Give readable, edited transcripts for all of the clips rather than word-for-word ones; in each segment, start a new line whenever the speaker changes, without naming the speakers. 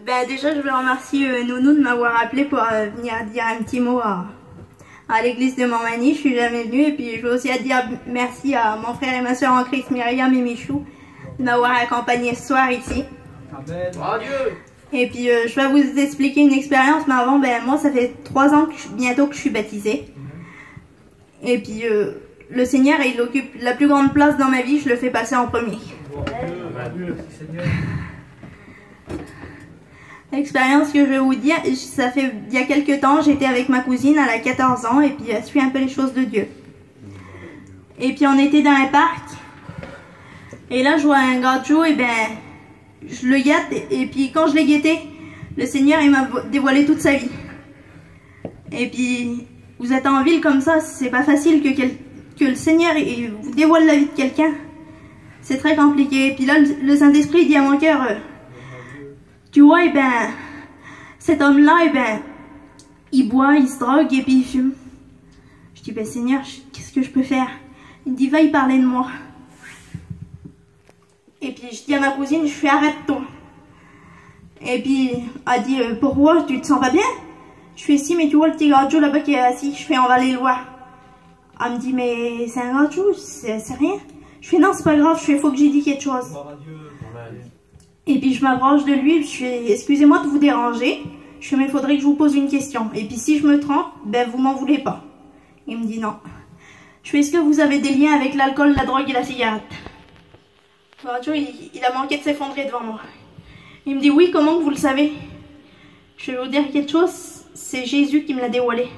Ben déjà, je veux remercier Nounou de m'avoir appelé pour venir dire un petit mot à l'église de Montmagny. Je suis jamais venue. Et puis, je veux aussi dire merci à mon frère et ma soeur en Christ, Myriam et Michou, de m'avoir accompagné ce soir ici.
Amen.
Et puis, je vais vous expliquer une expérience. Mais avant, ben, moi, ça fait 3 ans bientôt que je suis baptisée. Et puis, le Seigneur, il occupe la plus grande place dans ma vie. Je le fais passer en premier. L'expérience que je vais vous dire, ça fait il y a quelques temps, j'étais avec ma cousine, elle a 14 ans, et puis elle suit un peu les choses de Dieu. Et puis on était dans un parc, et là je vois un gâteau, et ben je le guette, et puis quand je l'ai guetté, le Seigneur il m'a dévoilé toute sa vie. Et puis vous êtes en ville comme ça, c'est pas facile que le Seigneur il vous dévoile la vie de quelqu'un. C'est très compliqué. Et puis là le Saint-Esprit dit à mon cœur... tu vois, et ben, cet homme-là, et ben, il boit, il se drogue et puis il fume. Je dis, ben Seigneur, qu'est-ce que je peux faire? Il me dit, va y parler de moi. Et puis je dis à ma cousine, je fais arrête-toi. Et puis elle dit, pourquoi, tu te sens pas bien? Je fais, si, mais tu vois le petit gâteau là-bas qui est assis, je fais, on va aller le voir. Elle me dit, mais c'est un gâteau, c'est rien. Je fais, non, c'est pas grave, je fais, faut que j'ai dit quelque chose. Et puis je m'approche de lui, je fais, excusez-moi de vous déranger. Je fais, mais il faudrait que je vous pose une question. Et puis si je me trompe, ben vous m'en voulez pas. Il me dit non. Je fais, est-ce que vous avez des liens avec l'alcool, la drogue et la cigarette? Il a manqué de s'effondrer devant moi. Il me dit, oui, comment vous le savez? Je vais vous dire quelque chose, c'est Jésus qui me l'a dévoilé.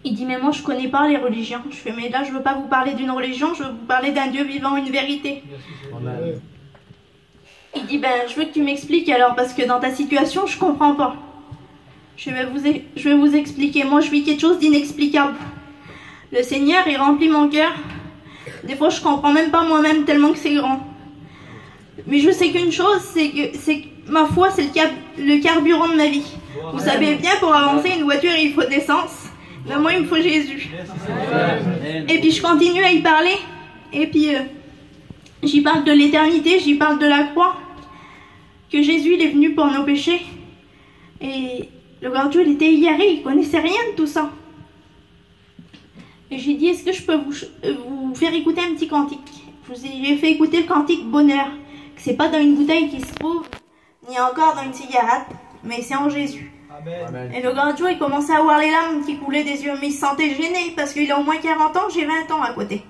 Il dit, mais moi je connais pas les religions. Je fais, mais là je veux pas vous parler d'une religion, je veux vous parler d'un Dieu vivant, une vérité. Amen. Il dit, ben, je veux que tu m'expliques alors, parce que dans ta situation, je comprends pas. Je vais vous expliquer. Moi, je vis quelque chose d'inexplicable. Le Seigneur, il remplit mon cœur. Des fois, je comprends même pas moi-même tellement que c'est grand. Mais je sais qu'une chose, c'est que ma foi, c'est le carburant de ma vie. Vous savez bien, pour avancer une voiture, il faut de l'essence. Ben, moi, il me faut Jésus. Et puis, je continue à y parler. Et puis... j'y parle de l'éternité, j'y parle de la croix, que Jésus il est venu pour nos péchés. Et le gardien il était égaré, il connaissait rien de tout ça. Et j'ai dit, est-ce que je peux vous faire écouter un petit cantique? J'ai fait écouter le cantique Bonheur, que c'est pas dans une bouteille qui se trouve, ni encore dans une cigarette, mais c'est en Jésus. Amen. Et le gardien il commençait à voir les larmes qui coulaient des yeux, mais il se sentait gêné, parce qu'il a au moins 40 ans, j'ai 20 ans à côté.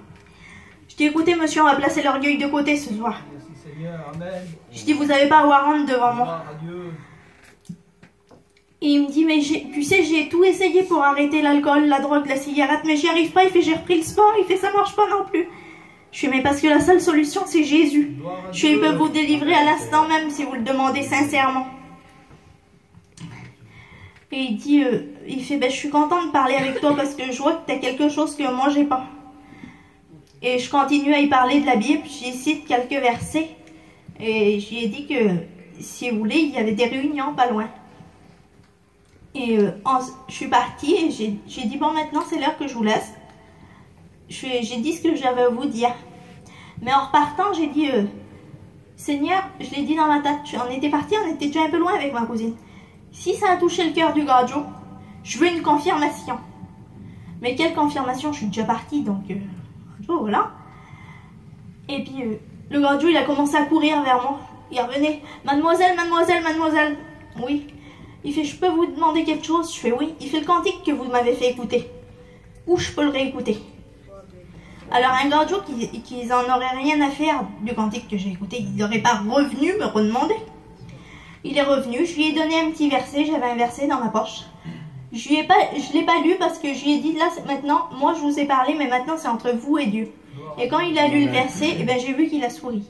Je dis, écoutez monsieur, on va placer l'orgueil de côté ce soir. Merci Seigneur, amen. Je dis, vous n'avez pas à avoir honte devant moi. Et il me dit, mais tu sais, j'ai tout essayé pour arrêter l'alcool, la drogue, la cigarette, mais j'y arrive pas. Il fait, j'ai repris le sport. Il fait, ça marche pas non plus. Je fais, mais parce que la seule solution, c'est Jésus. Je fais, il peut vous délivrer à l'instant même si vous le demandez sincèrement. Et il dit, il fait, ben, je suis content de parler avec toi parce que je vois que tu as quelque chose que moi, j'ai pas. Et je continue à y parler de la Bible, j'ai cité quelques versets. Et je lui ai dit que, si vous voulez, il y avait des réunions pas loin. Et je suis partie et j'ai dit, bon, maintenant c'est l'heure que je vous laisse. J'ai dit ce que j'avais à vous dire. Mais en repartant, j'ai dit, Seigneur, je l'ai dit dans ma tête, on était parti, on était déjà un peu loin avec ma cousine. Si ça a touché le cœur du gardien, je veux une confirmation. Mais quelle confirmation? Je suis déjà partie, donc... voilà. Et puis le gardien il a commencé à courir vers moi. Il revenait, mademoiselle, mademoiselle, mademoiselle. Oui. Il fait, je peux vous demander quelque chose? Je fais oui. Il fait, le cantique que vous m'avez fait écouter, où je peux le réécouter? Alors un gardien qui en aurait rien à faire du cantique que j'ai écouté, il n'aurait pas revenu me redemander. Il est revenu, je lui ai donné un petit verset, j'avais un verset dans ma poche. Je ne l'ai pas lu parce que je lui ai dit, là, maintenant, moi je vous ai parlé, mais maintenant c'est entre vous et Dieu. Et quand il a lu le verset, eh ben, j'ai vu qu'il a souri.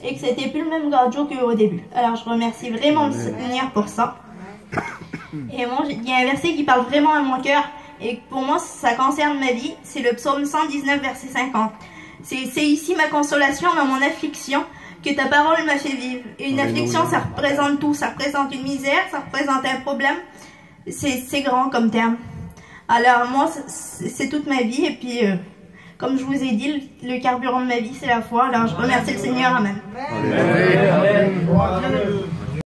Et que c'était plus le même gardien qu'au début. Alors je remercie vraiment le Seigneur pour ça. Et moi, il y a un verset qui parle vraiment à mon cœur. Et pour moi, ça concerne ma vie. C'est le psaume 119, verset 50. C'est ici ma consolation dans mon affliction, que ta parole m'a fait vivre. Et une affliction, ça représente tout. Ça représente une misère, ça représente un problème. C'est grand comme terme. Alors moi, c'est toute ma vie. Et puis, Comme je vous ai dit, le carburant de ma vie, c'est la foi. Alors je remercie le Seigneur. Amen.
Amen.